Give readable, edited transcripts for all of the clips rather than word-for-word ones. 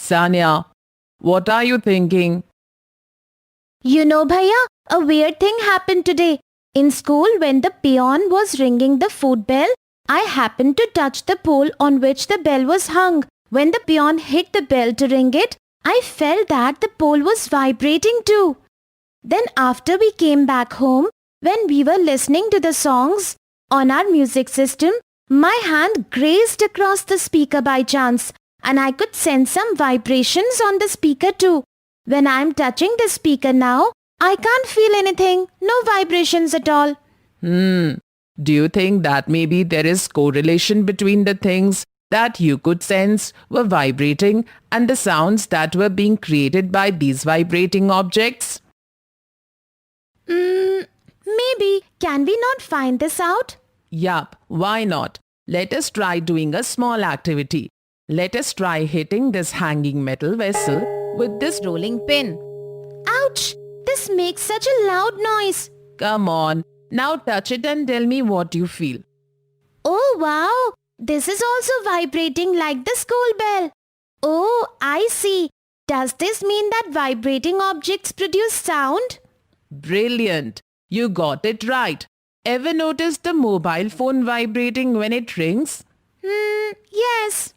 Sanya, what are you thinking? You know, Bhaiya, a weird thing happened today. In school, when the peon was ringing the food bell, I happened to touch the pole on which the bell was hung. When the peon hit the bell to ring it, I felt that the pole was vibrating too. Then after we came back home, when we were listening to the songs on our music system, my hand grazed across the speaker by chance and I could sense some vibrations on the speaker too. When I am touching the speaker now, I can't feel anything, no vibrations at all. Do you think that maybe there is correlation between the things that you could sense were vibrating and the sounds that were being created by these vibrating objects? Maybe. Can we not find this out? Yup, why not? Let us try doing a small activity. Let us try hitting this hanging metal vessel with this rolling pin. Ouch! This makes such a loud noise. Come on, now touch it and tell me what you feel. Oh wow! This is also vibrating like the school bell. Oh, I see. Does this mean that vibrating objects produce sound? Brilliant! You got it right. Ever notice the mobile phone vibrating when it rings? Yes.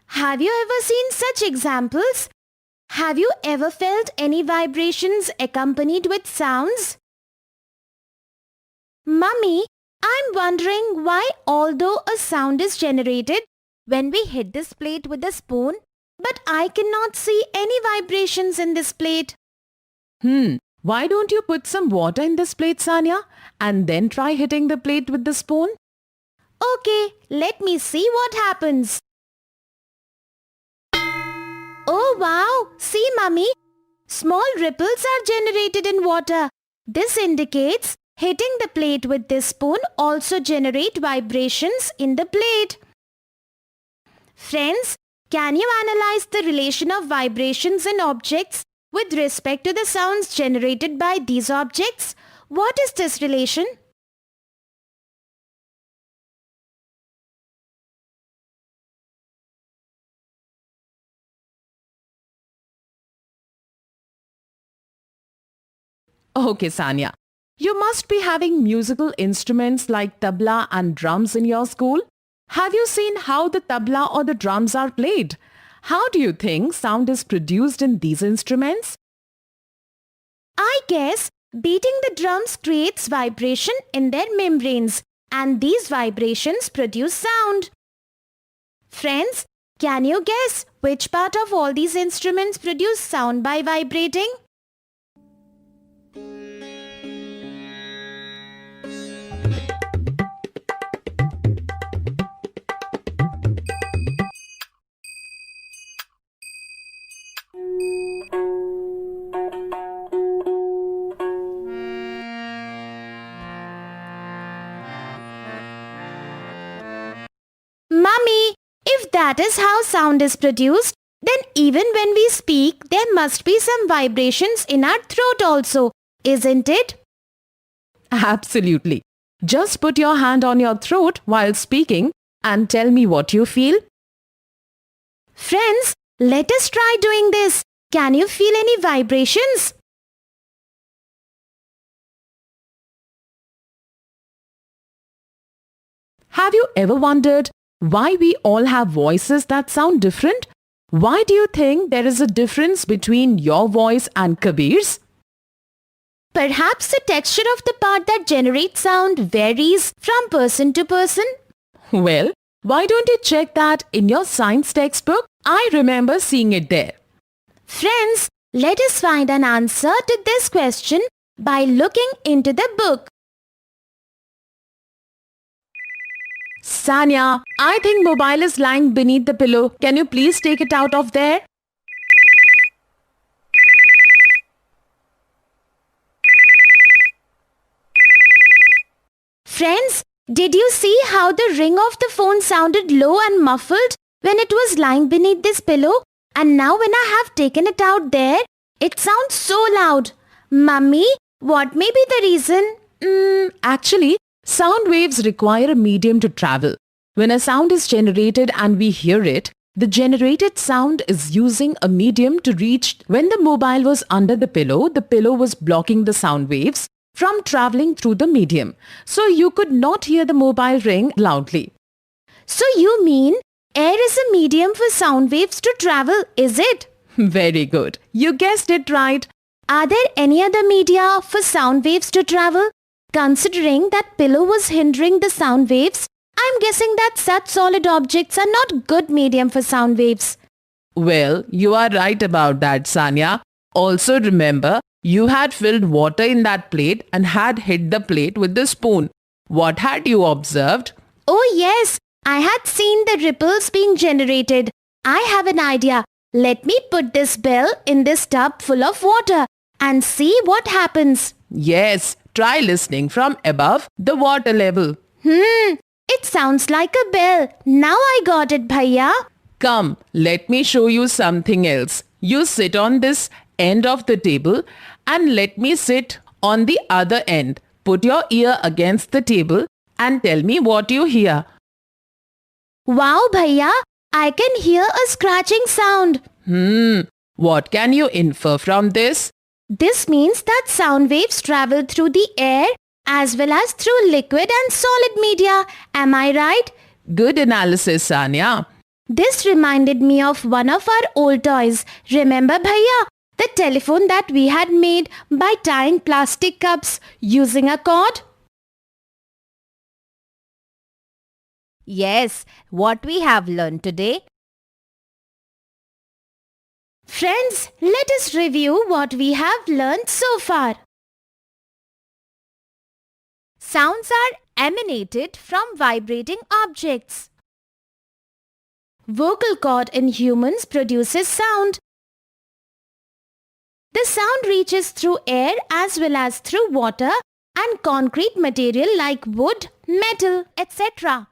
Have you ever seen such examples? Have you ever felt any vibrations accompanied with sounds? Mummy, I'm wondering why although a sound is generated when we hit this plate with a spoon, but I cannot see any vibrations in this plate. Why don't you put some water in this plate, Sanya, and then try hitting the plate with the spoon? Okay, let me see what happens. Oh wow! See, Mummy? Small ripples are generated in water. This indicates hitting the plate with this spoon also generate vibrations in the plate. Friends, can you analyze the relation of vibrations in objects with respect to the sounds generated by these objects? What is this relation? Okay, Sanya. You must be having musical instruments like tabla and drums in your school. Have you seen how the tabla or the drums are played? How do you think sound is produced in these instruments? I guess beating the drums creates vibration in their membranes and these vibrations produce sound. Friends, can you guess which part of all these instruments produce sound by vibrating? Mummy, if that is how sound is produced, then even when we speak, there must be some vibrations in our throat also, isn't it? Absolutely. Just put your hand on your throat while speaking and tell me what you feel. Friends, let us try doing this. Can you feel any vibrations? Have you ever wondered why we all have voices that sound different? Why do you think there is a difference between your voice and Kabir's? Perhaps the texture of the part that generates sound varies from person to person. Well, why don't you check that in your science textbook? I remember seeing it there. Friends, let us find an answer to this question by looking into the book. Sanya, I think mobile is lying beneath the pillow. Can you please take it out of there? Friends, did you see how the ring of the phone sounded low and muffled when it was lying beneath this pillow, and now when I have taken it out there, it sounds so loud. Mummy, what may be the reason? Actually, sound waves require a medium to travel. When a sound is generated and we hear it, the generated sound is using a medium to reach. When the mobile was under the pillow was blocking the sound waves from traveling through the medium. So you could not hear the mobile ring loudly. So you mean air is a medium for sound waves to travel, is it? Very good. You guessed it right. Are there any other media for sound waves to travel? Considering that pillow was hindering the sound waves, I'm guessing that such solid objects are not good medium for sound waves. Well, you are right about that, Sanya. Also remember, you had filled water in that plate and had hit the plate with the spoon. What had you observed? Oh yes, I had seen the ripples being generated. I have an idea. Let me put this bell in this tub full of water and see what happens. Yes, try listening from above the water level. It sounds like a bell. Now I got it, Bhaiya. Come, let me show you something else. You sit on this end of the table and let me sit on the other end. Put your ear against the table and tell me what you hear. Wow, Bhaiya, I can hear a scratching sound. What can you infer from this? This means that sound waves travel through the air as well as through liquid and solid media. Am I right? Good analysis, Sanya. This reminded me of one of our old toys. Remember, Bhaiya? The telephone that we had made by tying plastic cups using a cord? Yes, what we have learned today. Friends, let us review what we have learned so far. Sounds are emanated from vibrating objects. Vocal cord in humans produces sound. The sound reaches through air as well as through water and concrete material like wood, metal, etc.